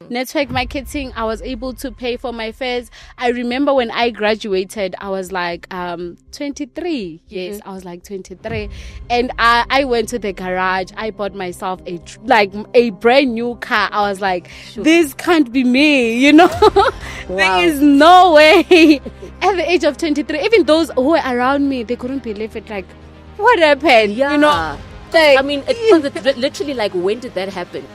Network marketing, I was able to pay for my fares. I remember when I graduated, I was like 23. Yes, I was like 23. And I went to the garage. I bought myself a brand new car. I was like, this can't be me, you know. There is no way. At the age of 23, even those who were around me, they couldn't believe it. Like, what happened? Yeah. You know, like, I mean, it's literally like, when did that happen?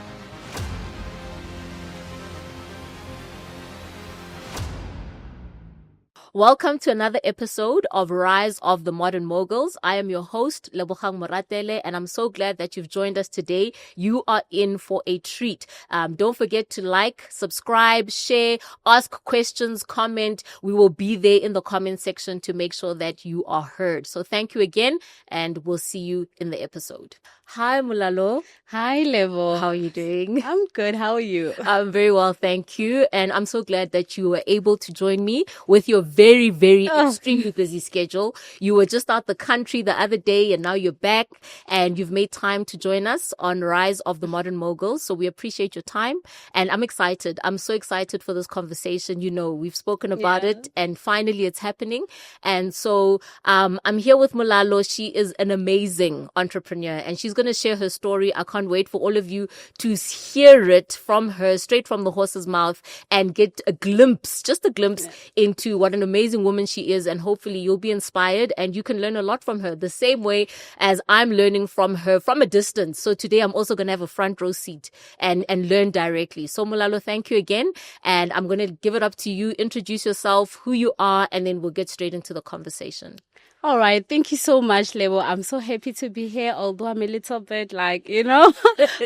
Welcome to another episode of Rise of the Modern Moguls. I am your host, Lebogang Moratele, and I'm so glad that you've joined us today. You are in for a treat. Don't forget to like, subscribe, share, ask questions, comment. We will be there in the comment section to make sure that you are heard. So thank you again, and we'll see you in the episode. Hi, Mulalo. hi, Levo. How are you doing? I'm good. How are you? I'm very well, thank you. And I'm so glad that you were able to join me with your very, very extremely busy schedule. You were just out the country the other day and now you're back and you've made time to join us on Rise of the Modern Moguls. So we appreciate your time and I'm excited. I'm so excited for this conversation. You know, we've spoken about it and finally it's happening. And so I'm here with Mulalo. She is an amazing entrepreneur and she's going to share her story. I can't wait for all of you to hear it from her, straight from the horse's mouth, and get a glimpse, just a glimpse into what an amazing woman she is. And hopefully you'll be inspired and you can learn a lot from her the same way as I'm learning from her from a distance. So today I'm also going to have a front row seat and learn directly. So Mulalo, thank you again. And I'm going to give it up to you. Introduce yourself, who you are, and then we'll get straight into the conversation. All right. Thank you so much, Lebo. I'm so happy to be here, although I'm a little bit like, you know,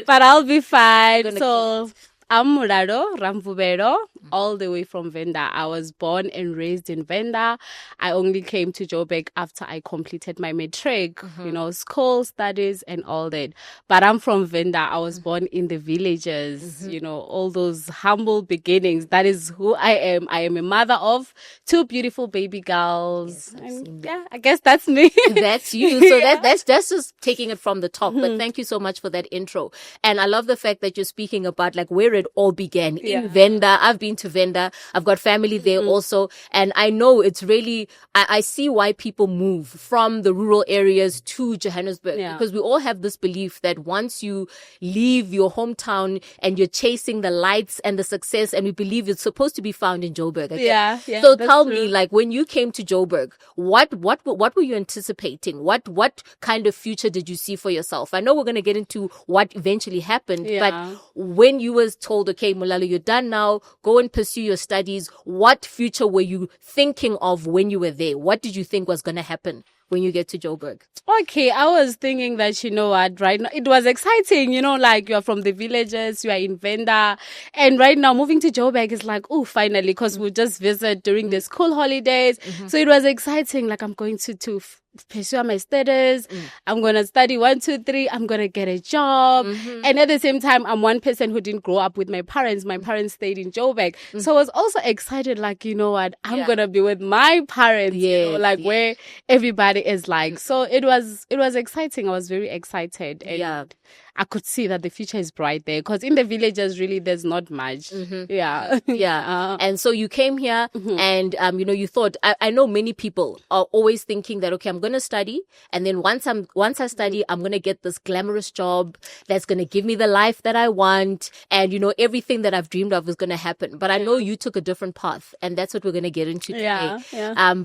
but I'll be fine. So I'm Mulalo Ramvubero, all the way from Venda. I was born and raised in Venda. I only came to Joburg after I completed my matric, you know, school studies and all that. But I'm from Venda. I was born in the villages, you know, all those humble beginnings. That is who I am. I am a mother of 2 beautiful baby girls. And yeah, I guess that's me. That's you. So that's just taking it from the top. But thank you so much for that intro. And I love the fact that you're speaking about like where it all began in Venda. I've been to Venda. I've got family there also. And I know it's really, I see why people move from the rural areas to Johannesburg because we all have this belief that once you leave your hometown and you're chasing the lights and the success, and we believe it's supposed to be found in Joburg. Yeah. So tell me, like, when you came to Joburg, what were you anticipating? What kind of future did you see for yourself? I know we're going to get into what eventually happened, but when you was told, okay, Mulalo, you're done now, go and pursue your studies, what future were you thinking of when you were there? What did you think was going to happen when you get to Joburg? Okay, I was thinking that, you know what, right now, it was exciting, you know, like you're from the villages, you are in Venda, and right now moving to Joburg is like, oh, finally, because we'll just visit during the school holidays. So it was exciting, like I'm going to pursue my studies. I'm going to study 1, 2, 3. I'm going to get a job. And at the same time, I'm one person who didn't grow up with my parents. My parents stayed in Joburg. So I was also excited, like, you know what, I'm going to be with my parents, you know, like where everybody is like. So it was exciting. I was very excited. And I could see that the future is bright there because in the villages, really, there's not much. And so you came here and, you know, you thought, I know many people are always thinking that, okay, I'm going to study. And then once I study, I'm going to get this glamorous job that's going to give me the life that I want. And, you know, everything that I've dreamed of is going to happen. But I know you took a different path and that's what we're going to get into today.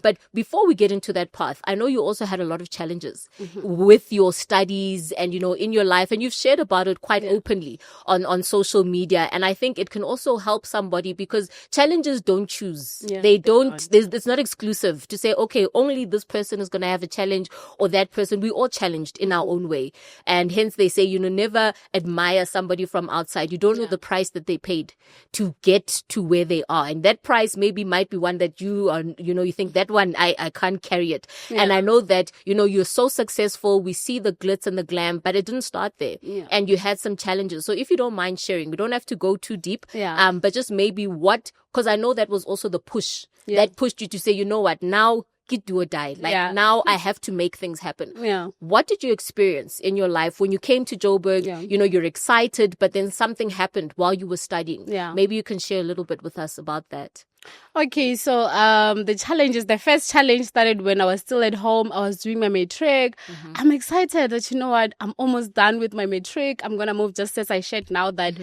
But before we get into that path, I know you also had a lot of challenges with your studies and, you know, in your life, and you've shared about it quite openly on social media. And I think it can also help somebody because challenges don't choose. They don't, it's not exclusive to say, okay, only this person is going to have a challenge or that person. We all challenged in our own way. And hence they say, you know, never admire somebody from outside. You don't know the price that they paid to get to where they are. And that price might be one that you are, you know, you think that one, I can't carry it. And I know that, you know, you're so successful. We see the glitz and the glam, but it didn't start there. And you had some challenges. So if you don't mind sharing, we don't have to go too deep. But just maybe because I know that was also the push that pushed you to say, you know what, now do or die. Like Yeah. now I have to make things happen. Yeah. What did you experience in your life when you came to Joburg? Yeah. You know, you're excited, but then something happened while you were studying. Yeah. Maybe you can share a little bit with us about that. Okay, so the first challenge started when I was still at home. I was doing my matric. I'm excited that, you know what, I'm almost done with my matric. I'm gonna move, just as I shared now, that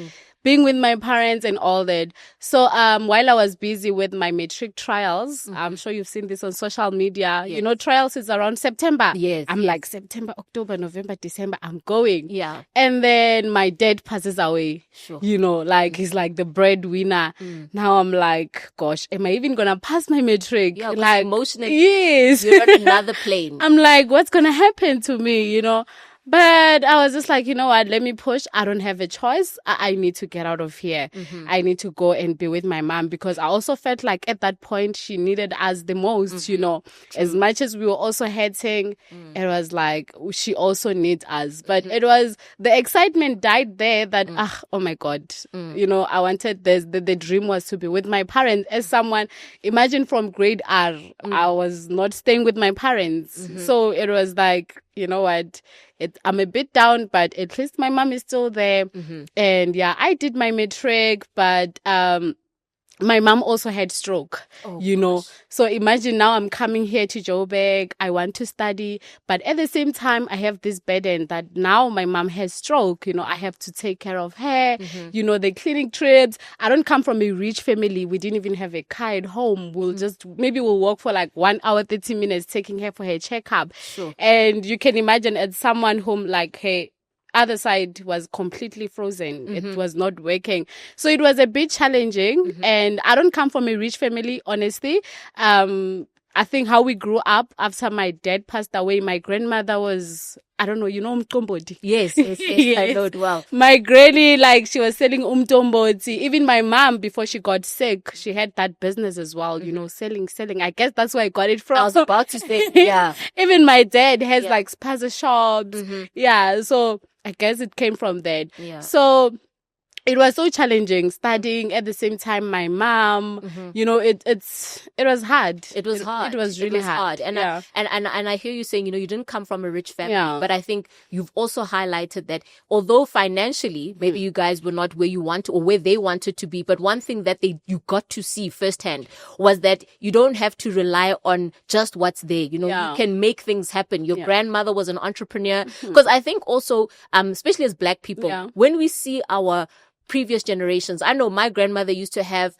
being with my parents and all that. So while I was busy with my matric trials, I'm sure you've seen this on social media. Yes. You know, trials is around September. Yes, I'm like, September, October, November, December, I'm going. Yeah. And then my dad passes away. Sure. You know, like he's like the breadwinner. Now I'm like, gosh, am I even gonna pass my matric? Yeah, 'cause like emotionally, yes. you're on another plane. I'm like, what's gonna happen to me? You know. But I was just like, you know what, let me push. I don't have a choice. I need to get out of here. I need to go and be with my mom, because I also felt like at that point she needed us the most, you know. As much as we were also hurting, it was like she also needs us. But it was, the excitement died there that, oh my God, you know, I wanted this. The dream was to be with my parents. As someone, imagine from grade R, I was not staying with my parents. So it was like, you know what, I'm a bit down, but at least my mom is still there. And yeah, I did my matric, but my mom also had stroke, you know. So imagine now I'm coming here to Joburg. I want to study, but at the same time, I have this burden that now my mom has stroke. You know, I have to take care of her. You know, the clinic trips. I don't come from a rich family. We didn't even have a car at home. Maybe we'll walk for like 1 hour, 30 minutes, taking her for her checkup. Sure. And you can imagine, as someone whom like her other side was completely frozen. It was not working. So it was a bit challenging. And I don't come from a rich family, honestly. I think how we grew up after my dad passed away, my grandmother was, I don't know, you know umtomboti? Yes, Yes. I know it well. My granny, like, she was selling umtomboti. Even my mom, before she got sick, she had that business as well, you know, selling. I guess that's where I got it from. I was about to say, yeah. Even my dad has like spaza shops. Yeah, so I guess it came from that. Yeah. So it was so challenging studying at the same time. My mom, you know, it was hard. It was hard. It was really hard. And yeah. and I hear you saying, you know, you didn't come from a rich family, Yeah. but I think you've also highlighted that although financially maybe you guys were not where you want or where they wanted to be, but one thing that you got to see firsthand was that you don't have to rely on just what's there. You know, Yeah. you can make things happen. Your grandmother was an entrepreneur, because I think also, especially as Black people, when we see our previous generations. I know my grandmother used to have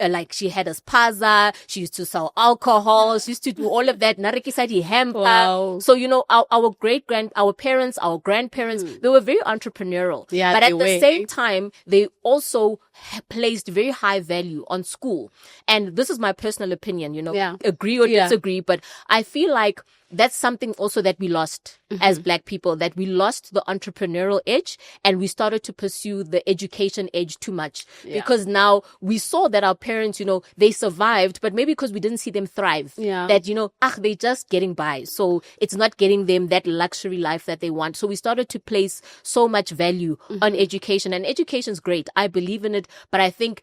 like she had a spaza, she used to sell alcohol, she used to do all of that. Narikisadi hamper. Wow. So, you know, our parents, our grandparents, they were very entrepreneurial. Yeah, but they at the were. same time, they also placed very high value on school. And this is my personal opinion, you know, agree or disagree, but I feel like that's something also that we lost as Black people, that we lost the entrepreneurial edge and we started to pursue the education edge too much. Because now we saw that our parents, you know, they survived, but maybe because we didn't see them thrive, that, you know, they're just getting by. So it's not getting them that luxury life that they want. So we started to place so much value on education, and education's great. I believe in it, but I think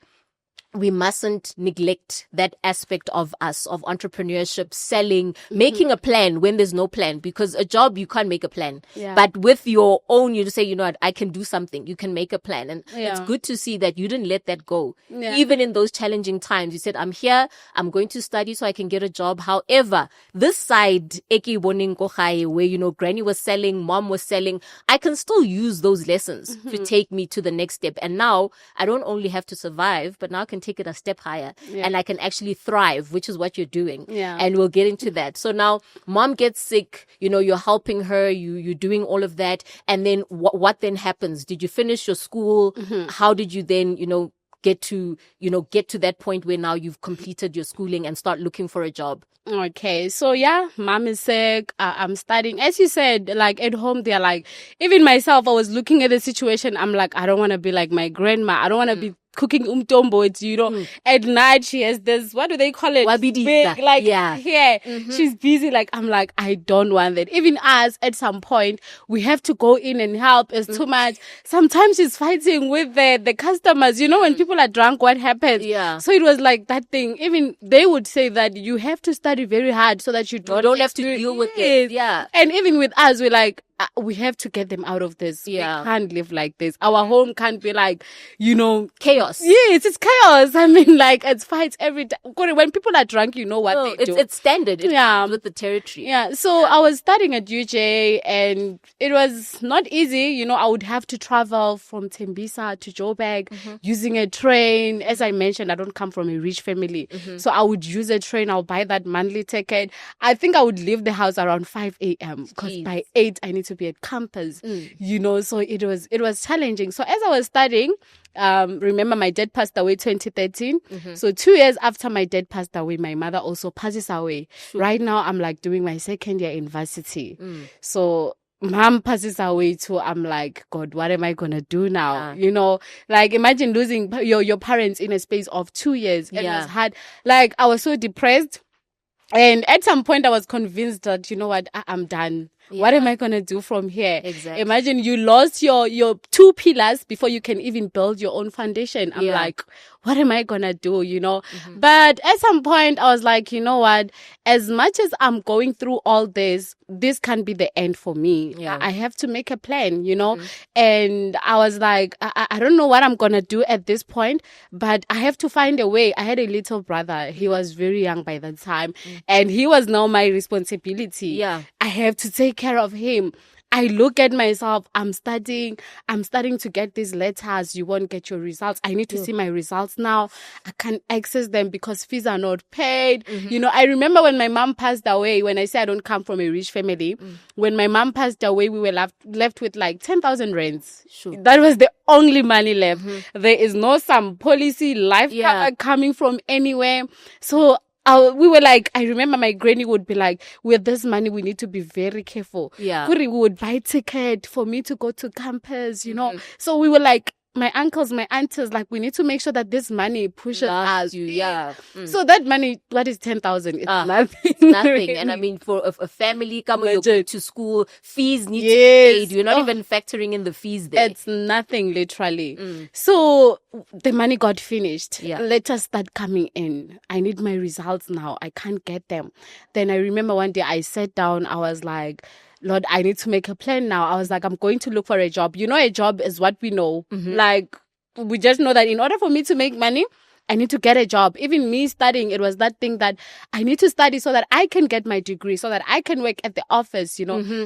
we mustn't neglect that aspect of us, of entrepreneurship, selling, making a plan when there's no plan, because a job, you can't make a plan. But with your own, you just say, you know what, I can do something. You can make a plan. And it's good to see that you didn't let that go. Even in those challenging times, you said, I'm here, I'm going to study so I can get a job. However, this side, where, you know, granny was selling, mom was selling, I can still use those lessons to take me to the next step. And now I don't only have to survive, but now I can take it a step higher and I can actually thrive, which is what you're doing. And we'll get into that. So now mom gets sick, you know, you're helping her, you're doing all of that. And then what then happens? Did you finish your school? How did you then, you know, get to that point where now you've completed your schooling and start looking for a job? Okay, so yeah, mom is sick. I'm studying. As you said, like at home, they're like, even myself, I was looking at the situation. I'm like, I don't want to be like my grandma. I don't want to be cooking umtombo, at night she has this, what do they call it? Wabidisa. Big, like, hair. She's busy. Like, I'm like, I don't want that. Even us, at some point, we have to go in and help. It's too much. Sometimes she's fighting with the customers. When people are drunk, what happens? Yeah. So it was like that thing. Even they would say that you have to study very hard so that you don't have to deal with it. Yeah. And even with us, we're like, we have to get them out of this. Yeah. We can't live like this. Our home can't be like, chaos. Yes, it's chaos. I mean, like, it's fights every time. When people are drunk, you know what they do. It's standard. It comes with the territory. Yeah. So I was studying at UJ and it was not easy. I would have to travel from Tembisa to Joburg using a train. As I mentioned, I don't come from a rich family. So I would use a train. I'll buy that monthly ticket. I think I would leave the house around 5 a.m. because by 8 I need to be at campus. So it was challenging. So as I was studying, remember my dad passed away 2013. So 2 years after my dad passed away, my mother also passes away. Right now I'm like doing my second year in Varsity. So mom passes away too. I'm like, God, what am I gonna do now? Like, imagine losing your parents in a space of 2 years. And it was hard. Like, I was so depressed. And at some point I was convinced that, I'm done. Yeah. What am I going to do from here? Exactly. Imagine you lost your 2 pillars before you can even build your own foundation. I'm like, what am I going to do, But at some point I was like, what? As much as I'm going through all this can be the end for me. Yeah. I have to make a plan, And I was like, I don't know what I'm going to do at this point, but I have to find a way. I had a little brother. He was very young by that time. And he was now my responsibility. Yeah. I have to take care of him. I look at myself, I'm starting to get these letters, you won't get your results. I need to see my results now. I can't access them because fees are not paid. I remember when my mom passed away, when I say I don't come from a rich family, when my mom passed away, we were left with like 10,000 rands. Sure. That was the only money left. There is no some policy life cover coming from anywhere. So we were like, I remember my granny would be like, with this money, we need to be very careful. Yeah. We would buy ticket for me to go to campus, So we were like, my uncles, my aunties, like, we need to make sure that this money pushes us. So that money, what is 10,000? It's nothing. It's nothing. Really. And I mean, for a family, come you go to school, fees need to be paid. You're not even factoring in the fees there. It's nothing, literally. So the money got finished. Yeah. Letters start coming in. I need my results now. I can't get them. Then I remember one day I sat down. I was like, Lord, I need to make a plan now. I was like, I'm going to look for a job. A job is what we know. Like, we just know that in order for me to make money, I need to get a job. Even me studying, it was that thing that I need to study so that I can get my degree, so that I can work at the office,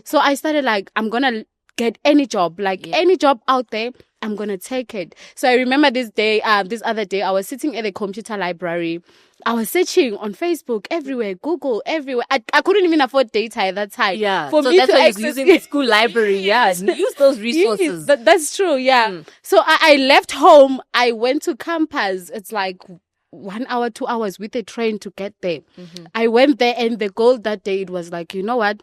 So I started like, I'm going to get any job, any job out there, I'm going to take it. So I remember this other day, I was sitting at the computer library. I was searching on Facebook, everywhere, Google, everywhere. I couldn't even afford data at that time. Yeah. For so me that's to why access you're using the school library. Yeah. Use those resources. Yes, that's true. Yeah. So I left home. I went to campus. It's like 1 hour, 2 hours with a train to get there. I went there and the goal that day, it was like, you know what?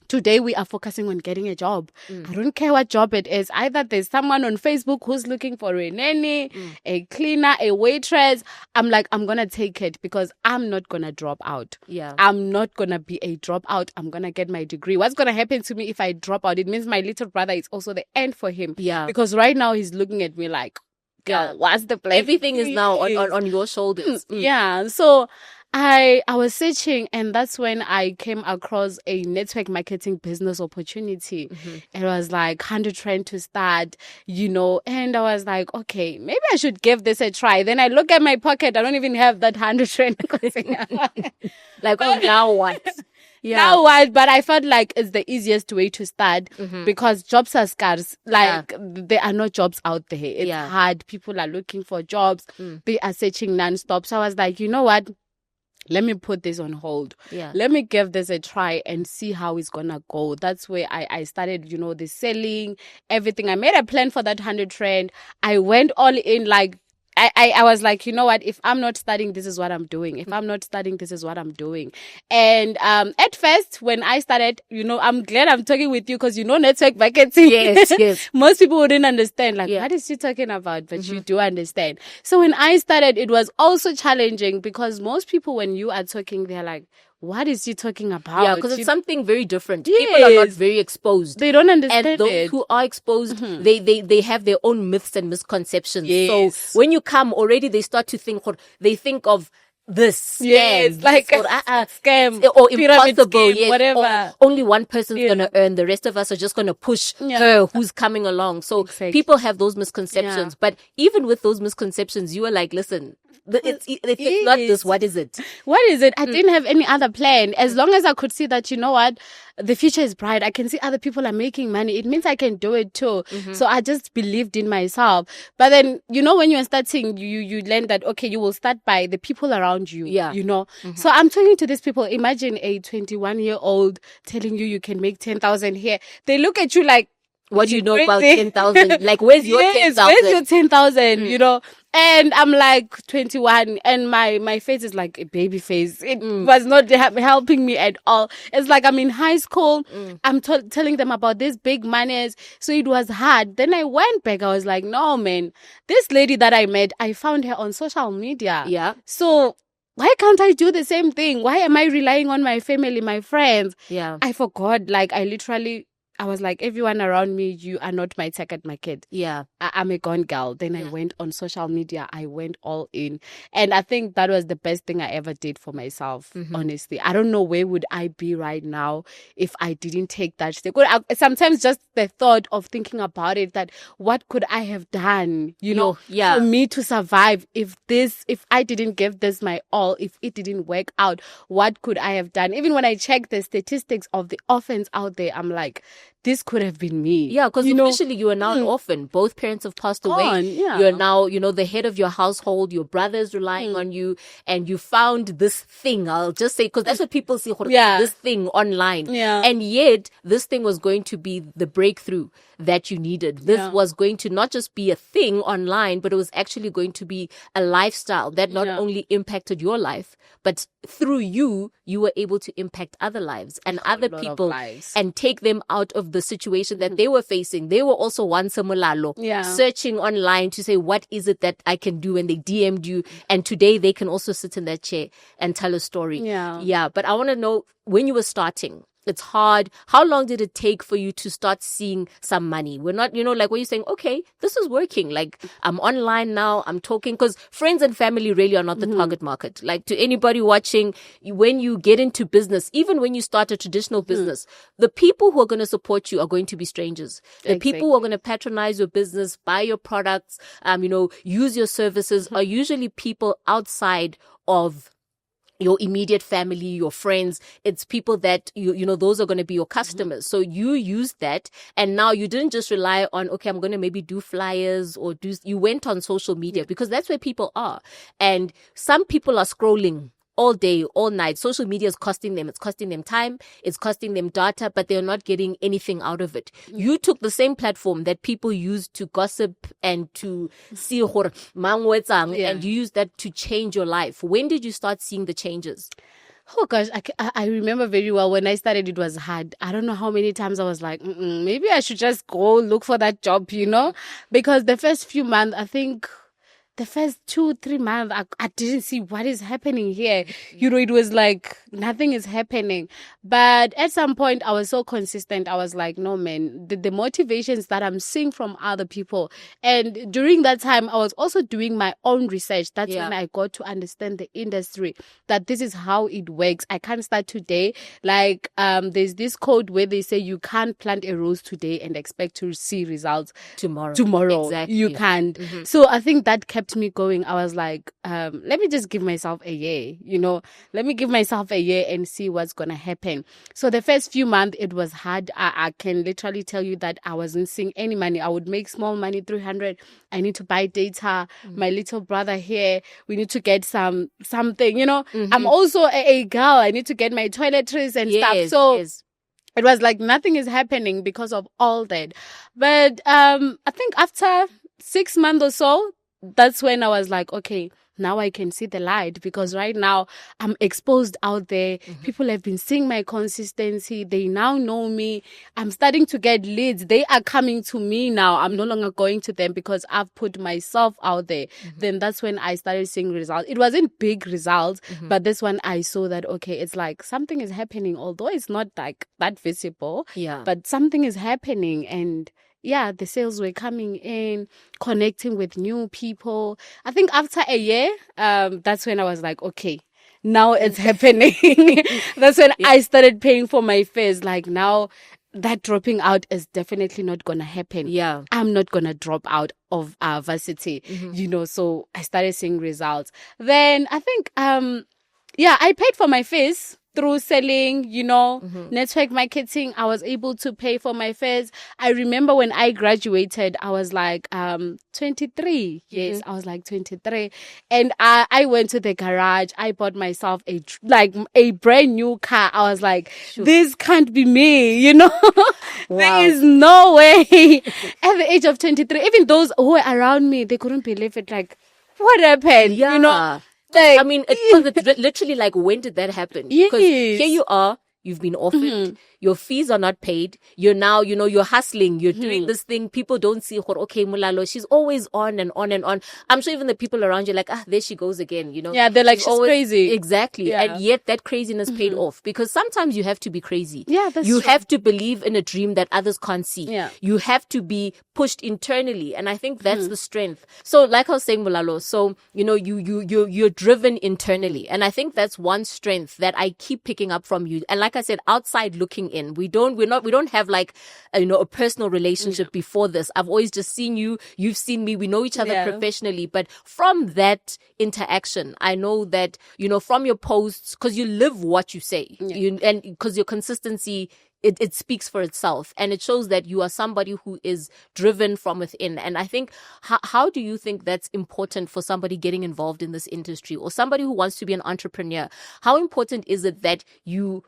Today we are focusing on getting a job. I don't care what job it is. Either there's someone on Facebook who's looking for a nanny, a cleaner, a waitress. I'm like, I'm going to take it because I'm not going to drop out. Yeah. I'm not going to be a dropout. I'm going to get my degree. What's going to happen to me if I drop out? It means my little brother is also the end for him. Yeah. Because right now he's looking at me like, girl, what's the plan? Everything is now on your shoulders. Yeah. So I was searching, and that's when I came across a network marketing business opportunity. It was like 100 rand to start, and I was like, okay, maybe I should give this a try. Then I look at my pocket, I don't even have that 100 rand. Like, oh, now what? Yeah. Now what? But I felt like it's the easiest way to start because jobs are scarce. Like, there are no jobs out there. It's hard. People are looking for jobs. They are searching nonstop. So I was like, you know what? Let me put this on hold. Yeah. Let me give this a try and see how it's going to go. That's where I started, the selling, everything. I made a plan for that 100 rand. I went all in, like, I was like, you know what? If I'm not studying, this is what I'm doing. If I'm not studying, this is what I'm doing. And at first, when I started, I'm glad I'm talking with you because network marketing. Yes. Most people wouldn't understand. Like, Yeah. what is she talking about? But you do understand. So when I started, it was also challenging because most people, when you are talking, they're like, what is she talking about? Yeah, because it's something very different. People are not very exposed. They don't understand and those it. who are exposed, they have their own myths and misconceptions. Yes. So when you come already, they start to think, they think of this scam, like scam or impossible, scheme, whatever. Or only one person's gonna earn. The rest of us are just gonna push her who's coming along. So people have those misconceptions. But even with those misconceptions, you are like, listen, if it's not this, what is it? What is it? I didn't have any other plan. As long as I could see that, the future is bright. I can see other people are making money. It means I can do it too. So I just believed in myself. But then, when you're starting, you learn that, okay, you will start by the people around you. Yeah. So I'm talking to these people. Imagine a 21-year-old telling you can make 10,000 here. They look at you like, what do you know about 10,000? Like, where's your 10,000? Where's your 10,000? And I'm like 21 and my face is like a baby face. It was not helping me at all. It's like I'm in high school. I'm telling them about these big monies. So it was hard. Then I went back. I was like, no, man, this lady that I met, I found her on social media. Yeah. So why can't I do the same thing? Why am I relying on my family, my friends? Yeah. I forgot. Like, I was like, everyone around me, you are not my target market. Yeah. I'm a gone girl. Then I went on social media. I went all in. And I think that was the best thing I ever did for myself, honestly. I don't know where would I be right now if I didn't take that step. Sometimes just the thought of thinking about it, that what could I have done, for me to survive if I didn't give this my all, if it didn't work out, what could I have done? Even when I check the statistics of the orphans out there, I'm like, this could have been me. Yeah, because officially you are now an orphan. Both parents have passed away. You're now, the head of your household. Your brother's relying on you. And you found this thing, I'll just say, because that's what people see, this thing online. Yeah. And yet, this thing was going to be the breakthrough that you needed. This was going to not just be a thing online, but it was actually going to be a lifestyle that not only impacted your life, but through you were able to impact other lives and other people and take them out of the situation that they were facing. They were also once a Mulalo, searching online to say, what is it that I can do? And they DM'd you. And today they can also sit in that chair and tell a story. Yeah. But I want to know, when you were starting, it's hard. How long did it take for you to start seeing some money? We're not, like when you're saying, okay, this is working. Like, I'm online now, I'm talking, because friends and family really are not the target market. Like, to anybody watching, when you get into business, even when you start a traditional business, the people who are going to support you are going to be strangers. The people who are going to patronize your business, buy your products, use your services are usually people outside of your immediate family, your friends. It's people that those are going to be your customers. So you used that, and now you didn't just rely on, okay, I'm going to maybe do flyers you went on social media because that's where people are. And some people are scrolling all day, all night. Social media is costing them. It's costing them time. It's costing them data, but they're not getting anything out of it. You took the same platform that people use to gossip and to see and you used that to change your life. When did you start seeing the changes? Oh gosh, I remember very well when I started, it was hard. I don't know how many times I was like, maybe I should just go look for that job, because the first few months, I think the first 2-3 months, I didn't see what is happening here. It was like nothing is happening. But at some point, I was so consistent. I was like, no, man, the motivations that I'm seeing from other people. And during that time, I was also doing my own research. That's when I got to understand the industry, that this is how it works. I can't start today. Like, there's this code where they say you can't plant a rose today and expect to see results tomorrow. Exactly. You can't. So I think that kept me going. I was like, let me just give myself a year, let me give myself a year and see what's going to happen. So the first few months, it was hard. I can literally tell you that I wasn't seeing any money. I would make small money, 300. I need to buy data. My little brother here, we need to get something, I'm also a girl. I need to get my toiletries and stuff. So it was like nothing is happening because of all that. But I think after 6 months or so, that's when I was like, okay, now I can see the light, because right now I'm exposed out there. People have been seeing my consistency. They now know me. I'm starting to get leads. They are coming to me now. I'm no longer going to them because I've put myself out there. Then that's when I started seeing results. It wasn't big results, but this one I saw that, okay, it's like something is happening, although it's not like that visible, but something is happening. And yeah, the sales were coming in, connecting with new people. I think after a year, that's when I was like, okay, now it's happening. That's when I started paying for my fares. Like, now that dropping out is definitely not going to happen. Yeah. I'm not going to drop out of Varsity, so I started seeing results. Then I think, I paid for my fares through selling, network marketing. I was able to pay for my fares. I remember when I graduated, I was like 23. Yes, I was like 23. And I went to the garage. I bought myself a brand new car. I was like, this can't be me, There is no way. At the age of 23, even those who were around me, they couldn't believe it. Like, what happened? I mean, it's literally like, when did that happen? Because here you are, you've been orphaned, your fees are not paid, you're now, you're hustling, you're doing this thing, people don't see, okay, Mulalo, she's always on and on and on. I'm sure even the people around you are like, there she goes again, Yeah, they're like, she's always crazy. Exactly. Yeah. And yet that craziness paid off, because sometimes you have to be crazy. Yeah, that's You true. have to believe in a dream that others can't see. Yeah. You have to be pushed internally. And I think that's the strength. So like I was saying, Mulalo, so, you're driven internally. And I think that's one strength that I keep picking up from you. And like I said, outside looking in, we don't have like, a personal relationship before this. I've always just seen you, you've seen me, we know each other professionally. But from that interaction, I know that, from your posts, because you live what you say, and because your consistency, it speaks for itself, and it shows that you are somebody who is driven from within. And I think, how do you think that's important for somebody getting involved in this industry, or somebody who wants to be an entrepreneur? How important is it that you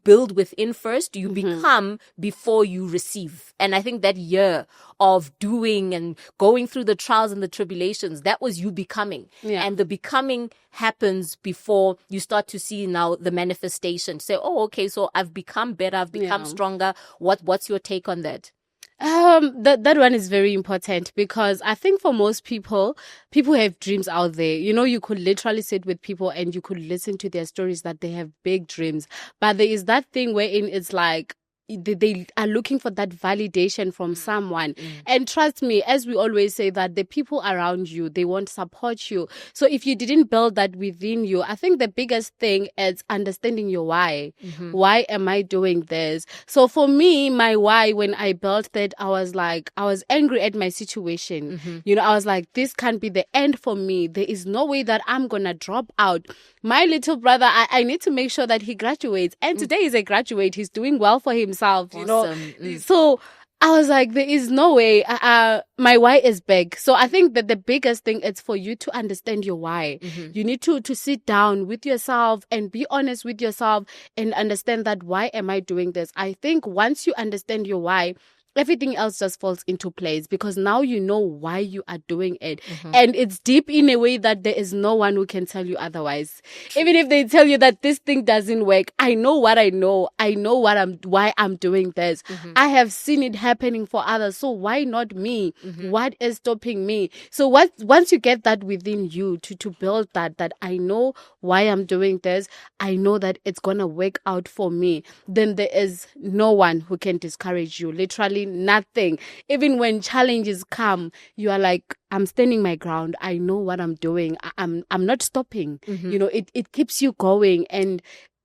build within first, you become before you receive? And I think that year of doing and going through the trials and the tribulations, that was you becoming. Yeah. And the becoming happens before you start to see now the manifestation. Say, oh, okay, so I've become better, I've become stronger. What's your take on that? That one is very important, because I think for most people have dreams out there. You could literally sit with people and you could listen to their stories that they have big dreams, but there is that thing wherein it's like, they are looking for that validation from someone. And trust me, as we always say, that the people around you, they won't support you. So if you didn't build that within you, I think the biggest thing is understanding your why. Why am I doing this? So for me, my why, when I built that, I was angry at my situation. I was like, this can't be the end for me. There is no way that I'm gonna drop out. My little brother, I need to make sure that he graduates. And today he's a graduate. He's doing well for himself. Awesome. So I was like, there is no way. My why is big. So I think that the biggest thing is for you to understand your why. You need to sit down with yourself and be honest with yourself and understand that, why am I doing this? I think once you understand your why, everything else just falls into place, because now you know why you are doing it. And it's deep in a way that there is no one who can tell you otherwise. Even if they tell you that this thing doesn't work, I know what I know. I know why I'm doing this. I have seen it happening for others. So why not me? What is stopping me? So once you get that within you to build that I know why I'm doing this, I know that it's going to work out for me, then there is no one who can discourage you. Literally nothing. Even when challenges come, you are like, I'm standing my ground. I know what I'm doing. I'm not stopping. It keeps you going. And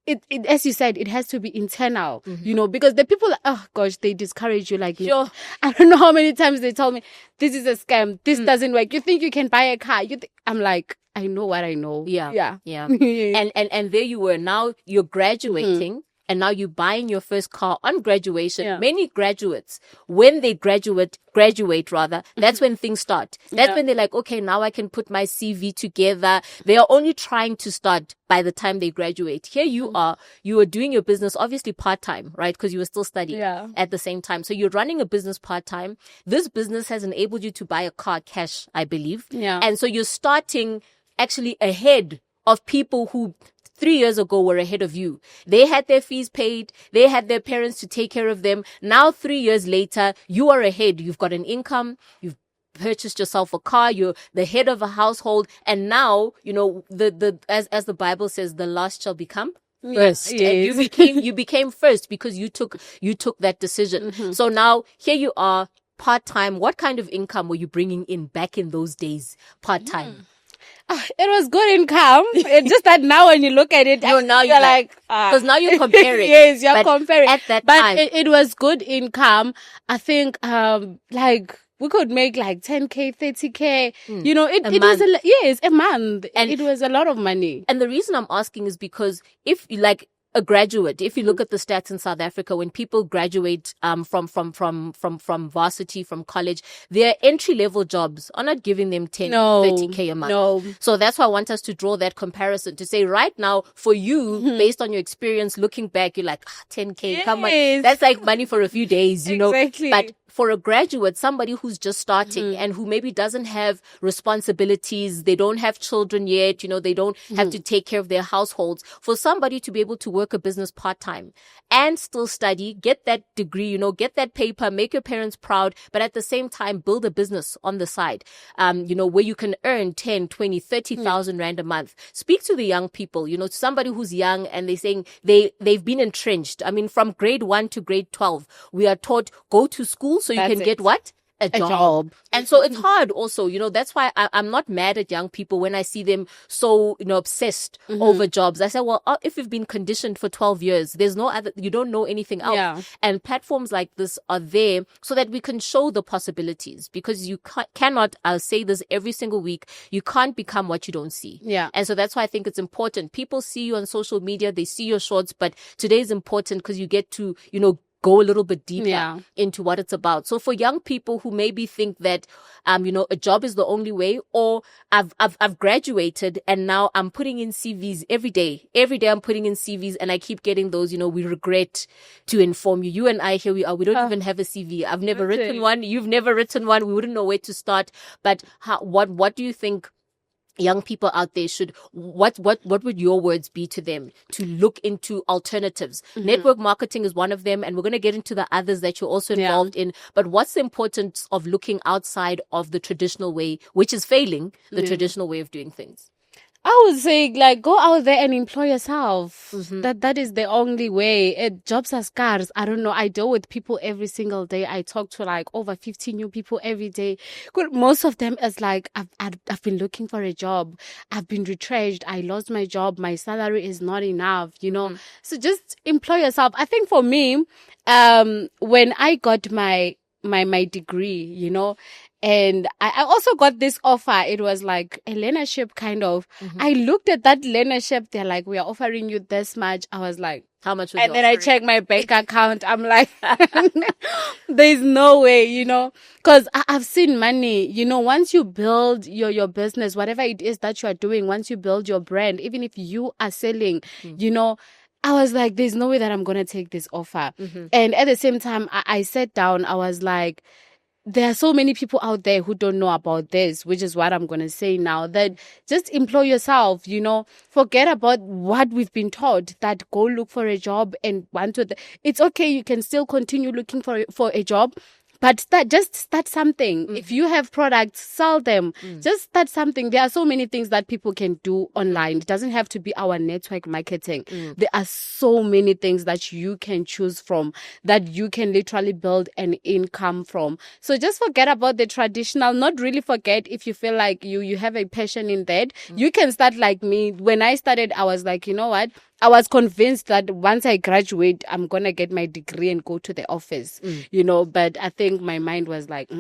it as you said, it has to be internal, because the people, oh gosh, they discourage you. Like, sure. I don't know how many times they told me, this is a scam. This doesn't work. You think you can buy a car? I'm like, I know what I know. Yeah. And there you were. Now you're graduating. and now you're buying your first car on graduation. Many graduates, when they graduate rather, that's when things start. That's when they're like, okay, now I can put my CV together. They are only trying to start by the time they graduate. Here you are doing your business, obviously part-time, right? Because you were still studying at the same time. So you're running a business part-time. This business has enabled you to buy a car cash, I believe. Yeah. And so you're starting actually ahead of people who 3 years ago were ahead of you. They had their fees paid. They had their parents to take care of them. Now, 3 years later, you are ahead. You've got an income. You've purchased yourself a car. You're the head of a household. And now, as the Bible says, the last shall become first. Yes. And you became first because you took that decision. So now here you are, part-time. What kind of income were you bringing in back in those days, part-time? It was good income. It's just that now when you look at it, you're like, because now you're comparing. Yes, you're comparing. At that time, it was good income. I think, we could make like 10K, 30K. It was a month, and it was a lot of money. And the reason I'm asking is because if you like a graduate, if you look at the stats in South Africa, when people graduate from varsity, from college, their entry-level jobs are not giving them 30K a month. No. So that's why I want us to draw that comparison to say right now, for you, based on your experience, looking back, you're like, 10K, come on. That's like money for a few days, Exactly. But for a graduate, somebody who's just starting and who maybe doesn't have responsibilities, they don't have children yet, they don't have to take care of their households. For somebody to be able to work a business part-time and still study, get that degree, get that paper, make your parents proud, but at the same time, build a business on the side, where you can earn 10, 20, 30,000 Rand a month. Speak to the young people, somebody who's young and they're saying they've been entrenched. I mean, from grade 1 to grade 12, we are taught, go to school so you can get what? A job. And so it's hard also, that's why I'm not mad at young people when I see them so, obsessed over jobs. I say, well, if you've been conditioned for 12 years, there's no other, you don't know anything else. Yeah. And platforms like this are there so that we can show the possibilities, because you cannot, I'll say this every single week, you can't become what you don't see. Yeah. And so that's why I think it's important. People see you on social media, they see your shorts, but today is important because you get to, go a little bit deeper into what it's about. So for young people who maybe think that, a job is the only way, or I've graduated and now I'm putting in CVs every day. Every day I'm putting in CVs and I keep getting those, we regret to inform you. You and I, here we are. We don't even have a CV. I've never written one. You've never written one. We wouldn't know where to start. But what do you think young people out there should, what would your words be to them to look into alternatives? Network marketing is one of them, and we're going to get into the others that you're also involved in. But what's the importance of looking outside of the traditional way, which is failing, the traditional way of doing things? I would say, go out there and employ yourself. That is the only way. Jobs are scarce. I don't know. I deal with people every single day. I talk to over 50 new people every day. Most of them is I've been looking for a job. I've been retrenched. I lost my job. My salary is not enough, So just employ yourself. I think for me, when I got my degree, and I also got this offer. It was like a learnership kind of. I looked at that learnership. They're like, we are offering you this much. I was like, how much was and then I checked my bank account. I'm like, there's no way, because I've seen money, once you build your business, whatever it is that you are doing, once you build your brand, even if you are selling, I was like, there's no way that I'm going to take this offer. And at the same time, I sat down. I was like, there are so many people out there who don't know about this, which is what I'm going to say now, that just employ yourself, forget about what we've been taught, that go look for a job and it's okay. You can still continue looking for a job. But just start something. If you have products, sell them. Just start something. There are so many things that people can do online. It doesn't have to be our network marketing. There are so many things that you can choose from, that you can literally build an income from. So just forget about the traditional, not really forget. If you feel like you have a passion in that, you can start like me. When I started, I was like, you know what? I was convinced that once I graduate, I'm going to get my degree and go to the office, but I think my mind was like,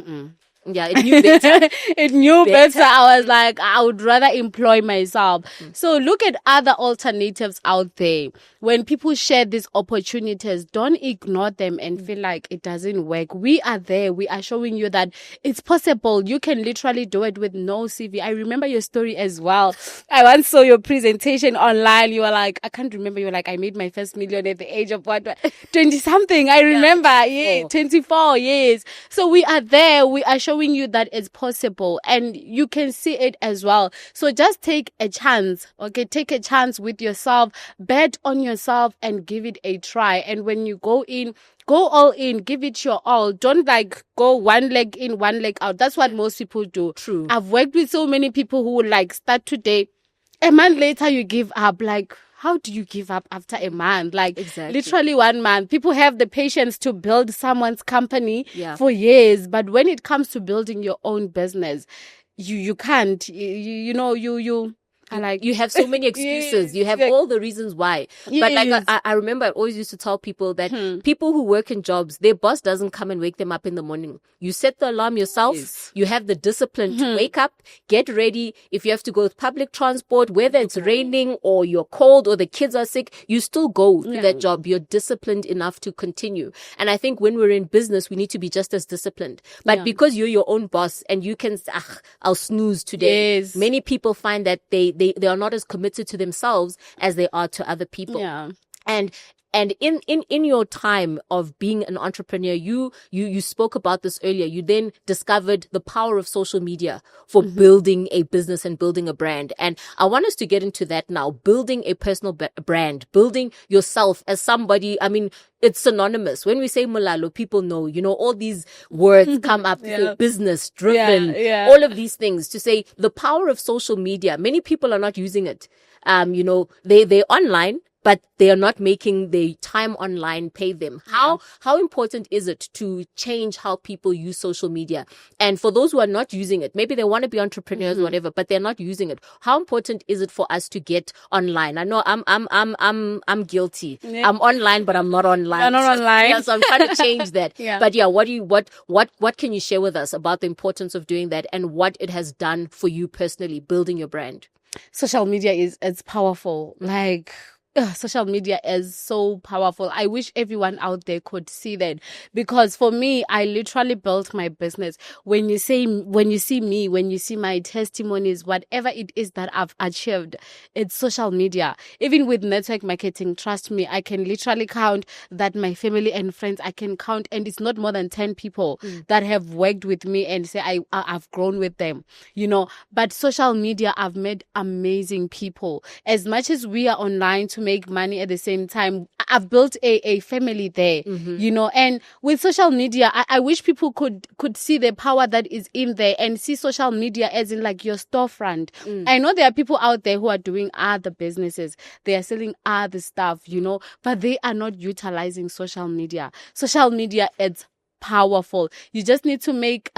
Yeah, it knew better. It knew better. I was like, I would rather employ myself. So look at other alternatives out there. When people share these opportunities, don't ignore them and feel like it doesn't work. We are there. We are showing you that it's possible. You can literally do it with no CV. I remember your story as well. I once saw your presentation online. You were like, I can't remember. You were like, I made my first million at the age of what? 20 something. I remember. Yeah, 24 years. So we are there. We are showing you that it's possible and you can see it as well. So just take a chance. Okay. Take a chance with yourself, bet on yourself and give it a try. And when you go in, go all in, give it your all. Don't like go one leg in, one leg out. That's what most people do. True. I've worked with so many people who would like start today. A month later, you give up. Like, how do you give up after a month? Like, literally 1 month. People have the patience to build someone's company for years. But when it comes to building your own business, you can't. You have so many excuses. You have all the reasons why. But like I remember I always used to tell people that people who work in jobs, their boss doesn't come and wake them up in the morning. You set the alarm yourself. You have the discipline to wake up, get ready. If you have to go with public transport, whether it's raining or you're cold or the kids are sick, you still go to that job. You're disciplined enough to continue. And I think when we're in business, we need to be just as disciplined. But because you're your own boss and you can, I'll snooze today. Many people find that they are not as committed to themselves as they are to other people. Yeah. And in your time of being an entrepreneur, you spoke about this earlier. You then discovered the power of social media for building a business and building a brand. And I want us to get into that now. Building a personal brand, building yourself as somebody. I mean, it's synonymous. When we say Mulalo, people know, all these words come up, business driven, all of these things to say the power of social media. Many people are not using it. They're online, but they are not making the time online pay them. How important is it to change how people use social media? And for those who are not using it, maybe they want to be entrepreneurs, whatever, but they're not using it. How important is it for us to get online? I know I'm guilty. Yeah. I'm online, but I'm not online. You're not online. So I'm trying to change that. But what can you share with us about the importance of doing that and what it has done for you personally, building your brand? Social media it's powerful. Like, social media is so powerful. I wish everyone out there could see that, because for me, I literally built my business. When you see me, when you see my testimonies, whatever it is that I've achieved, it's social media. Even with network marketing, trust me, I can literally count that my family and friends, I can count, and it's not more than 10 people that have worked with me and say I've grown with them, But social media, I've met amazing people. As much as we are online to make money at the same time, I've built a family there, and with social media, I wish people could see the power that is in there and see social media as in like your storefront. I know there are people out there who are doing other businesses. They are selling other stuff, but they are not utilizing social media. Social media, it's powerful. You just need to make,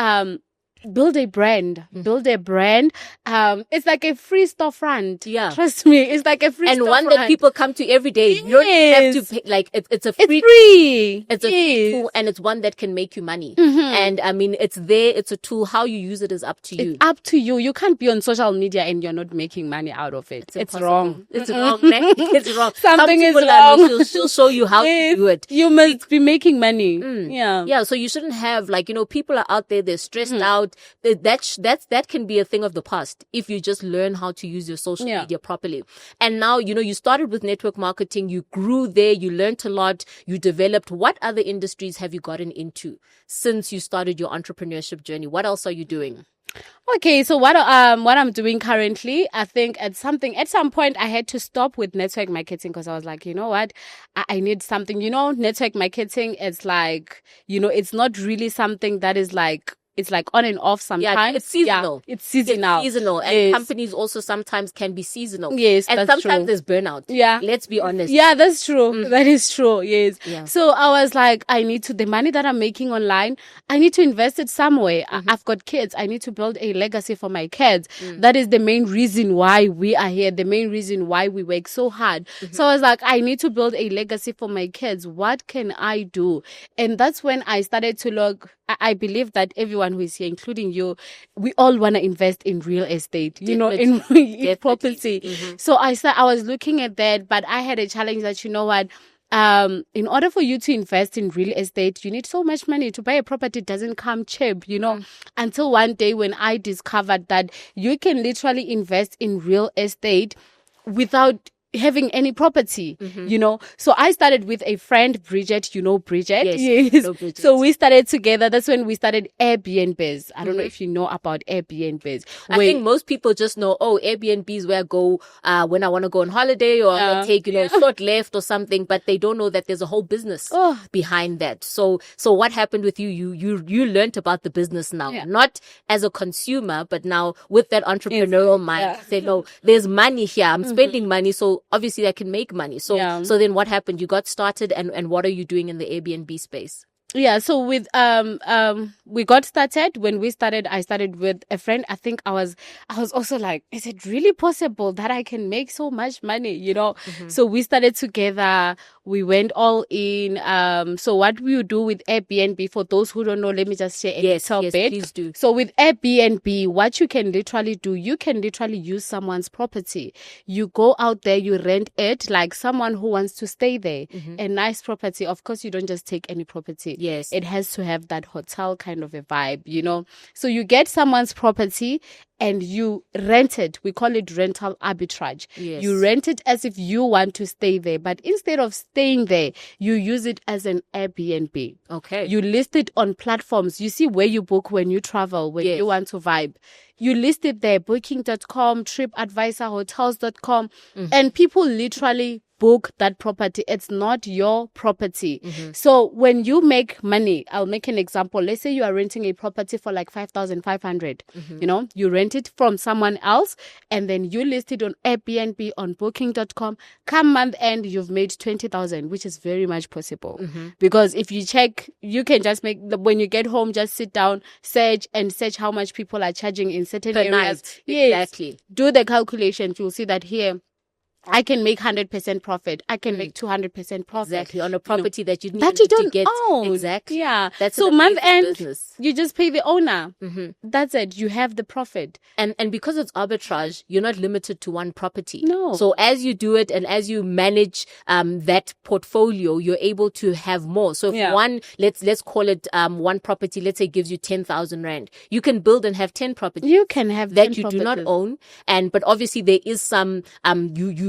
build a brand. It's like a free storefront. Yeah. Trust me, it's like a free storefront. And one that people come to every day. You don't have to pay, like, it's a free. It's free. It's a tool, and it's one that can make you money. And I mean, it's there, it's a tool. How you use it is up to you. It's up to you. You can't be on social media and you're not making money out of it. It's wrong. It's wrong. It's wrong. Something is wrong. She'll show you how to do it. You must be making money. Yeah. So you shouldn't have, like, people are out there, they're stressed out. That can be a thing of the past if you just learn how to use your social media properly. And now, you started with network marketing, you grew there, you learned a lot, you developed. What other industries have you gotten into since you started your entrepreneurship journey? What else are you doing? Okay, so what I'm doing currently, I think at some point I had to stop with network marketing because I was like, you know what, I need something. Network marketing is like, it's not really something that is like, it's like on and off sometimes. Yeah, it's seasonal. Yeah, it's seasonal. And companies also sometimes can be seasonal. Yes, and that's sometimes true. There's burnout. Yeah. Let's be honest. Yeah, that's true. That is true. Yes. Yeah. So I was like, the money that I'm making online, I need to invest it somewhere. I've got kids. I need to build a legacy for my kids. That is the main reason why we are here. The main reason why we work so hard. So I was like, I need to build a legacy for my kids. What can I do? And that's when I started to look I believe that everyone who is here, including you, we all want to invest in real estate, you know, in property. So I was looking at that, but I had a challenge that, you know what, in order for you to invest in real estate, you need so much money. To buy a property doesn't come cheap, you know, until one day when I discovered that you can literally invest in real estate without having any property, you know. So I started with a friend, Bridget. You know Bridget? Yes. Know Bridget. So we started together. That's when we started Airbnbs. I don't know if you know about Airbnbs. I think most people just know, Airbnb is where I go when I want to go on holiday or I take, short left or something, but they don't know that there's a whole business behind that. So what happened with you? You learned about the business now, not as a consumer, but now with that entrepreneurial mind. Say, no, there's money here. I'm spending money. So obviously I can make money. So then what happened? You got started and what are you doing in the Airbnb space? Yeah, so with we got started. When we started, I started with a friend. I think I was also like, is it really possible that I can make so much money, you know? So we started together. We went all in. So what we do with Airbnb, for those who don't know, let me just share a little bit. Please do. So with Airbnb, what you can literally do, you can literally use someone's property. You go out there, you rent it, like someone who wants to stay there. A nice property. Of course, you don't just take any property. Yes. It has to have that hotel kind of a vibe, you know. So you get someone's property and you rent it. We call it rental arbitrage. Yes. You rent it as if you want to stay there, but instead of staying there, you use it as an Airbnb. Okay. You list it on platforms. You see where you book when you travel, when you want to vibe. You list it there, booking.com, TripAdvisor, hotels.com, and people literally book that property. It's not your property. So when you make money, I'll make an example. Let's say you are renting a property for like 5,500. You know, you rent it from someone else and then you list it on Airbnb, on booking.com. Come month end, you've made 20,000, which is very much possible. Because if you check, you can just when you get home, just sit down, search how much people are charging in certain per areas. Night. Yes. Exactly. Do the calculations. You'll see that here, I can make 100% profit. I can make 200% profit. Exactly. On a property that you don't to get. own. Exactly. Yeah. That's so month end, business. You just pay the owner. That's it. You have the profit. And because it's arbitrage, you're not limited to one property. No. So as you do it and as you manage that portfolio, you're able to have more. So if one, let's call it one property, let's say gives you 10,000 rand, you can build and have 10 properties. You can have that 10 you properties. do not own. But obviously there is some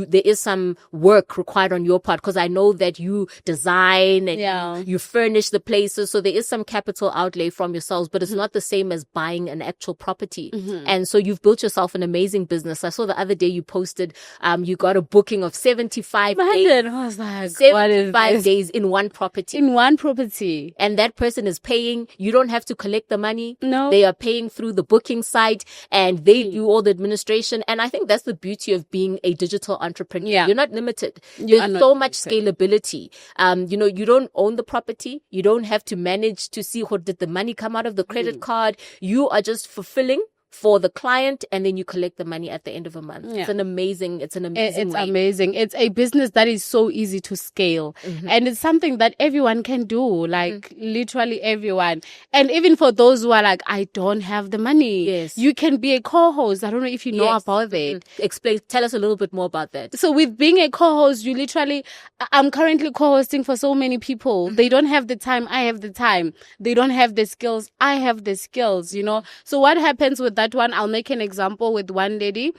there is some work required on your part, because I know that you design and you furnish the places. So there is some capital outlay from yourselves, but it's not the same as buying an actual property. And so you've built yourself an amazing business. I saw the other day you posted, you got a booking of 75 days. I was like, 75 days in one property. In one property. And that person is paying. You don't have to collect the money. No. They are paying through the booking site and they do all the administration. And I think that's the beauty of being a digital entrepreneur. You're not limited. There's so much scalability. You don't own the property. You don't have to manage to see did the money come out of the credit card. You are just fulfilling for the client, and then you collect the money at the end of a month. It's amazing way. Amazing. It's a business that is so easy to scale. And it's something that everyone can do, like literally everyone. And even for those who are like, I don't have the money. You can be a co-host. I don't know if you know about it. Tell us a little bit more about that. So with being a co-host, you literally, I'm currently co-hosting for so many people. They don't have the time. I have the time. They don't have the skills. I have the skills, you know. So what happens with that one, I'll make an example with one lady.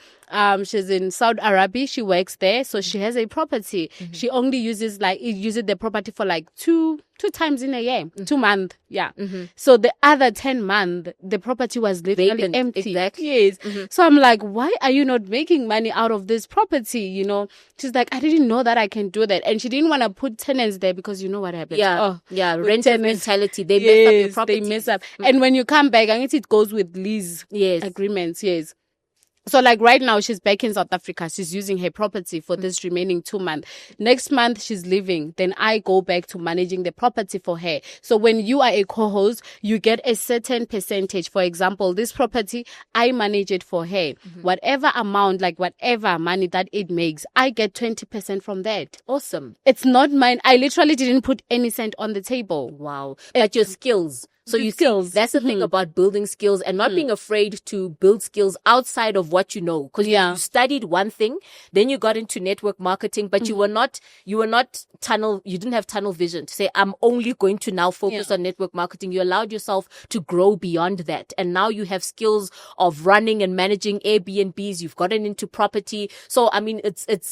She's in Saudi Arabia. She works there. So she has a property. She only uses the property for like two times in a year, 2 months. Yeah. So the other 10 months, the property was literally vacant. Empty. Exactly. Yes. So I'm like, why are you not making money out of this property? You know, she's like, I didn't know that I can do that. And she didn't want to put tenants there because you know what happens. Rental mentality. They mess up your property. They mess up. And when you come back, I guess it goes with lease agreements. Yes. So like right now, she's back in South Africa. She's using her property for this remaining 2 months. Next month, she's leaving. Then I go back to managing the property for her. So when you are a co-host, you get a certain percentage. For example, this property, I manage it for her. Whatever amount, like whatever money that it makes, I get 20% from that. Awesome. It's not mine. I literally didn't put any cent on the table. Wow. But your skills. So The you skills. see, that's the thing about building skills and not being afraid to build skills outside of what you know. Because you studied one thing, then you got into network marketing, but you were not you didn't have tunnel vision to say, I'm only going to now focus on network marketing. You allowed yourself to grow beyond that. And now you have skills of running and managing Airbnbs. You've gotten into property. So, I mean,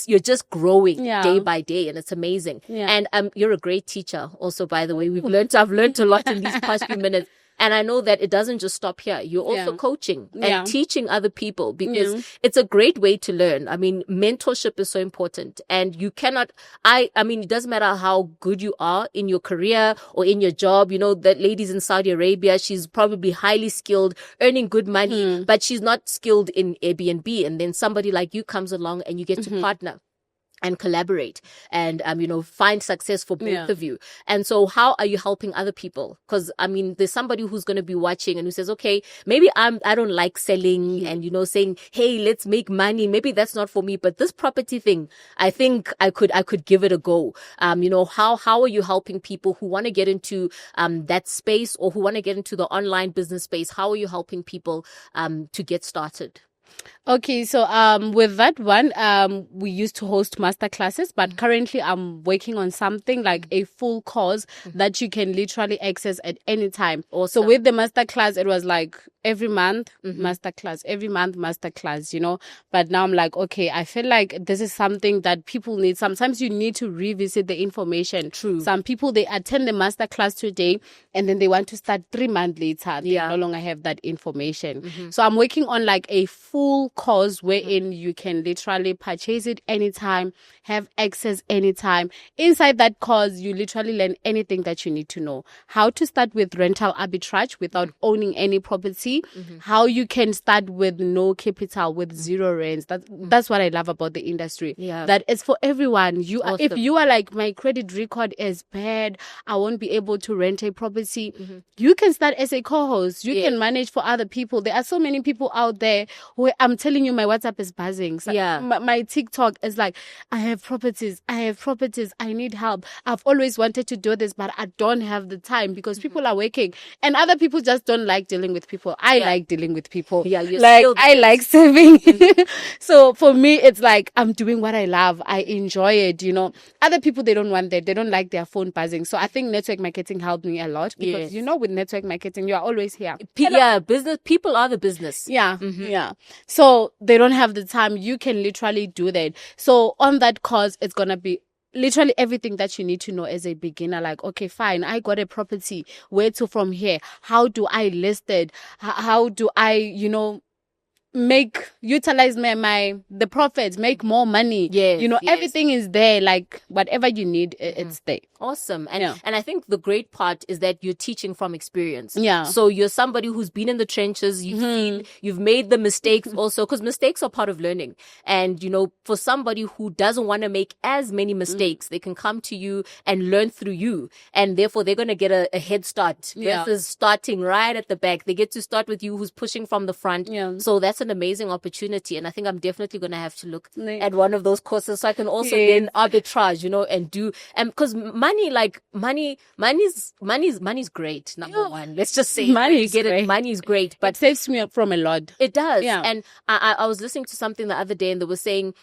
you're just growing day by day, and it's amazing. Yeah. And you're a great teacher also, by the way. I've learned a lot in these past few minutes. And I know that it doesn't just stop here. You're also coaching and teaching other people, because it's a great way to learn. I mean, mentorship is so important, and you cannot, I mean, it doesn't matter how good you are in your career or in your job. You know, that ladies in Saudi Arabia, she's probably highly skilled, earning good money, but she's not skilled in Airbnb. And then somebody like you comes along and you get to partner and collaborate and, find success for both of you. And so how are you helping other people? Because, I mean, there's somebody who's going to be watching and who says, okay, maybe I don't like selling and, saying, hey, let's make money. Maybe that's not for me, but this property thing, I think I could give it a go. How are you helping people who want to get into, that space, or who want to get into the online business space? How are you helping people, to get started? Okay, so with that one, we used to host master classes, but currently I'm working on something like a full course that you can literally access at any time. Awesome. So with the master class, it was like every month master class, every month master class, But now I'm like, okay, I feel like this is something that people need. Sometimes you need to revisit the information. True. Some people, they attend the master class today and then they want to start 3 months later. They no longer have that information. So I'm working on like a full course wherein you can literally purchase it anytime, have access anytime. Inside that course, you literally learn anything that you need to know. How to start with rental arbitrage without owning any property. How you can start with no capital, with 0 rents. That's what I love about the industry. That it's for everyone. Awesome. If you are like, my credit record is bad, I won't be able to rent a property. You can start as a co-host. You can manage for other people. There are so many people out there who, I'm telling you, my WhatsApp is buzzing. So my TikTok is like, I have properties, I need help. I've always wanted to do this, but I don't have the time because people are working. And other people just don't like dealing with people. I like dealing with people. I like serving. So for me, it's like, I'm doing what I love. I enjoy it, Other people, they don't want that. They don't like their phone buzzing. So I think network marketing helped me a lot because, with network marketing, you are always here. Business people are the business. So they don't have the time. You can literally do that. So on that course, it's going to be literally everything that you need to know as a beginner. Like, okay, fine, I got a property. Where to from here? How do I list it? How do I, utilize the profits, make more money. Everything is there. Like whatever you need, it's there. Awesome. And I think the great part is that you're teaching from experience. Yeah. So you're somebody who's been in the trenches. You've seen, you've made the mistakes also, because mistakes are part of learning. And, for somebody who doesn't want to make as many mistakes, they can come to you and learn through you. And therefore they're going to get a head start versus starting right at the back. They get to start with you who's pushing from the front. So that's an amazing opportunity. And I think I'm definitely going to have to look at one of those courses so I can also then arbitrage, and do, and because money's great. Number one, let's just say money is great. Money is great, but it saves me from a lot. It does. And I was listening to something the other day, and they were saying,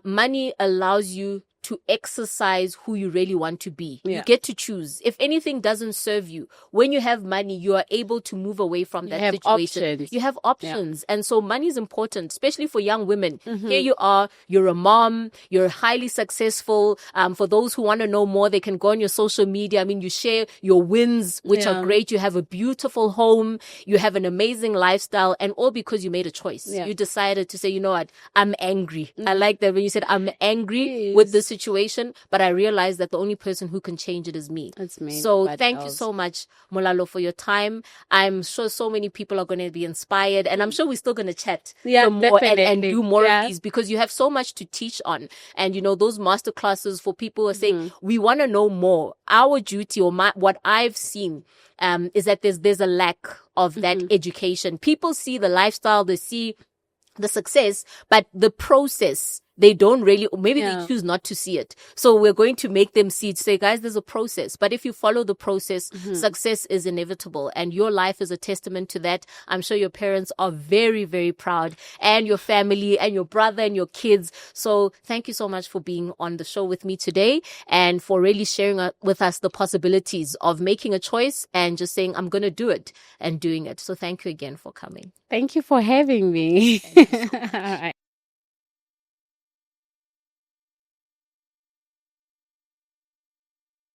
money allows you to exercise who you really want to be. You get to choose. If anything doesn't serve you, when you have money, you are able to move away from that situation. Options. You have options. And so money is important, especially for young women. Here you are, you're a mom, you're highly successful. For those who want to know more, they can go on your social media. I mean, you share your wins, which are great. You have a beautiful home. You have an amazing lifestyle, and all because you made a choice. You decided to say, you know what, I'm angry. I like that when you said, I'm angry with this situation, but I realized that the only person who can change it is me. That's me. So thank you so much, Mulalo, for your time. I'm sure so many people are going to be inspired, and I'm sure we're still going to chat more and do more of these, because you have so much to teach on. And those master classes for people who are saying, we want to know more. Our duty, or what I've seen, is that there's a lack of that education. People see the lifestyle, they see the success, but the process, they don't really, or maybe they choose not to see it. So we're going to make them see it, say, guys, there's a process. But if you follow the process, success is inevitable. And your life is a testament to that. I'm sure your parents are very, very proud, and your family and your brother and your kids. So thank you so much for being on the show with me today, and for really sharing with us the possibilities of making a choice and just saying, I'm going to do it, and doing it. So thank you again for coming. Thank you for having me. All right.